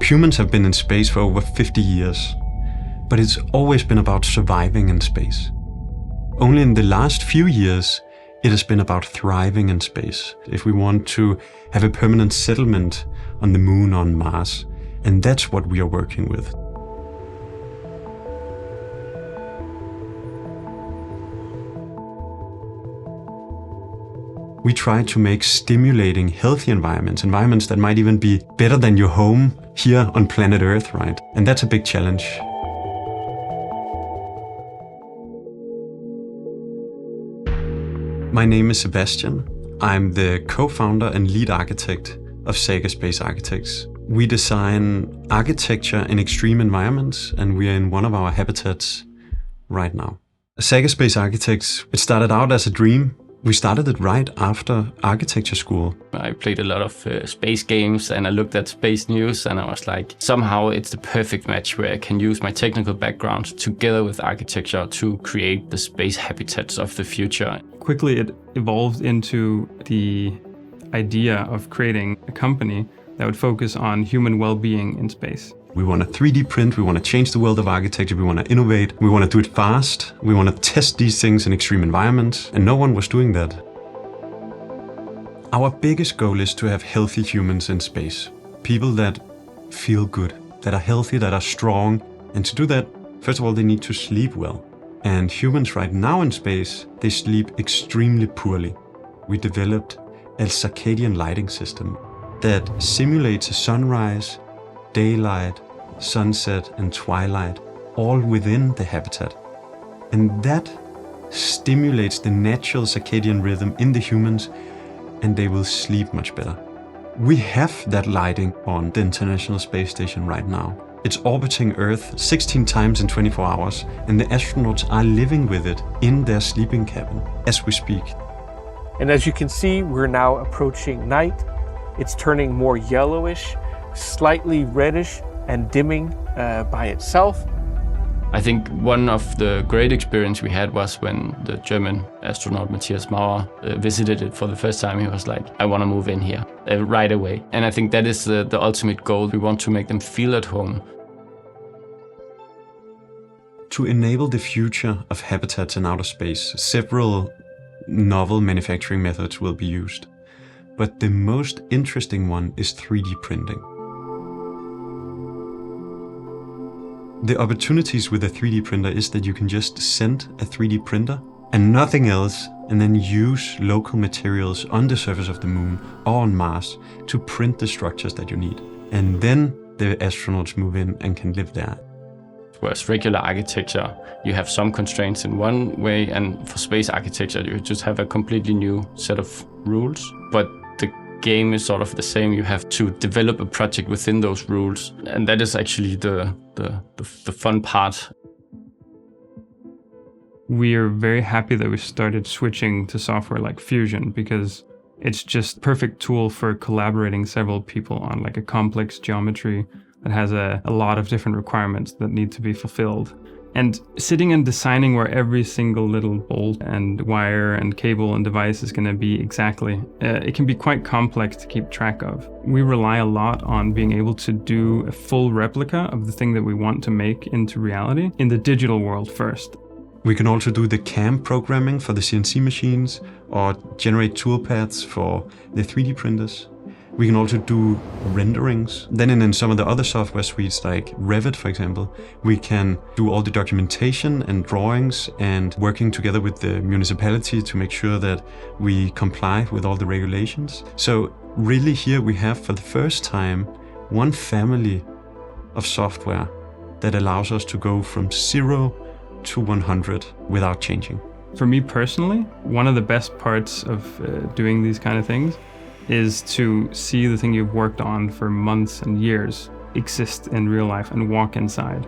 Humans have been in space for over 50 years, but it's always been about surviving in space. Only in the last few years, it has been about thriving in space, if we want to have a permanent settlement on the moon or on Mars, and that's what we are working with. We try to make stimulating, healthy environments that might even be better than your home here on planet Earth, right? And that's a big challenge. My name is Sebastian. I'm the co-founder and lead architect of SAGA Space Architects. We design architecture in extreme environments, and we are in one of our habitats right now. SAGA Space Architects, it started out as a dream. We started it right after architecture school. I played a lot of space games, and I looked at space news, and I was like, somehow it's the perfect match where I can use my technical background together with architecture to create the space habitats of the future. Quickly it evolved into the idea of creating a company that would focus on human well-being in space. We want to 3D print, we want to change the world of architecture, we want to innovate, we want to do it fast, we want to test these things in extreme environments, and no one was doing that. Our biggest goal is to have healthy humans in space. People that feel good, that are healthy, that are strong. And to do that, first of all, they need to sleep well. And humans right now in space, they sleep extremely poorly. We developed a circadian lighting system that simulates a sunrise, daylight, sunset and twilight, all within the habitat. And that stimulates the natural circadian rhythm in the humans, and they will sleep much better. We have that lighting on the International Space Station right now. It's orbiting Earth 16 times in 24 hours, and the astronauts are living with it in their sleeping cabin as we speak. And as you can see, we're now approaching night. It's turning more yellowish, slightly reddish and dimming by itself. I think one of the great experience we had was when the German astronaut Matthias Maurer visited it for the first time. He was like, I want to move in here right away. And I think that is the ultimate goal. We want to make them feel at home. To enable the future of habitats in outer space, several novel manufacturing methods will be used. But the most interesting one is 3D printing. The opportunities with a 3D printer is that you can just send a 3D printer and nothing else, and then use local materials on the surface of the moon or on Mars to print the structures that you need. And then the astronauts move in and can live there. Whereas regular architecture, you have some constraints in one way, and for space architecture, you just have a completely new set of rules. But the game is sort of the same. You have to develop a project within those rules, and that is actually the fun part. We are very happy that we started switching to software like Fusion, because it's just a perfect tool for collaborating several people on like a complex geometry that has a lot of different requirements that need to be fulfilled. And sitting and designing where every single little bolt and wire and cable and device is going to be exactly, it can be quite complex to keep track of. We rely a lot on being able to do a full replica of the thing that we want to make into reality in the digital world first. We can also do the CAM programming for the CNC machines or generate toolpaths for the 3D printers. We can also do renderings. Then in some of the other software suites like Revit, for example, we can do all the documentation and drawings and working together with the municipality to make sure that we comply with all the regulations. So really here we have for the first time one family of software that allows us to go from 0 to 100 without changing. For me personally, one of the best parts of doing these kind of things is to see the thing you've worked on for months and years exist in real life and walk inside.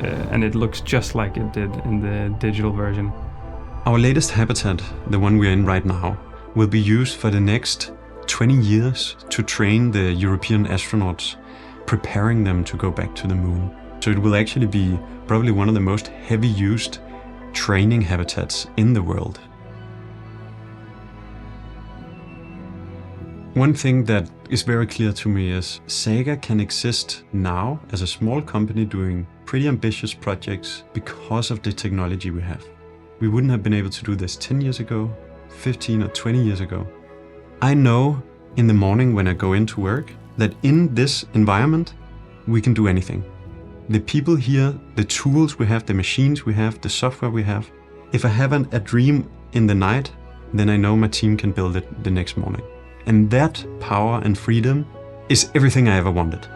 And it looks just like it did in the digital version. Our latest habitat, the one we're in right now, will be used for the next 20 years to train the European astronauts, preparing them to go back to the moon. So it will actually be probably one of the most heavy used training habitats in the world. One thing that is very clear to me is SAGA can exist now as a small company doing pretty ambitious projects because of the technology we have. We wouldn't have been able to do this 10 years ago, 15 or 20 years ago. I know in the morning when I go into work that in this environment, we can do anything. The people here, the tools we have, the machines we have, the software we have. If I have a dream in the night, then I know my team can build it the next morning. And that power and freedom is everything I ever wanted.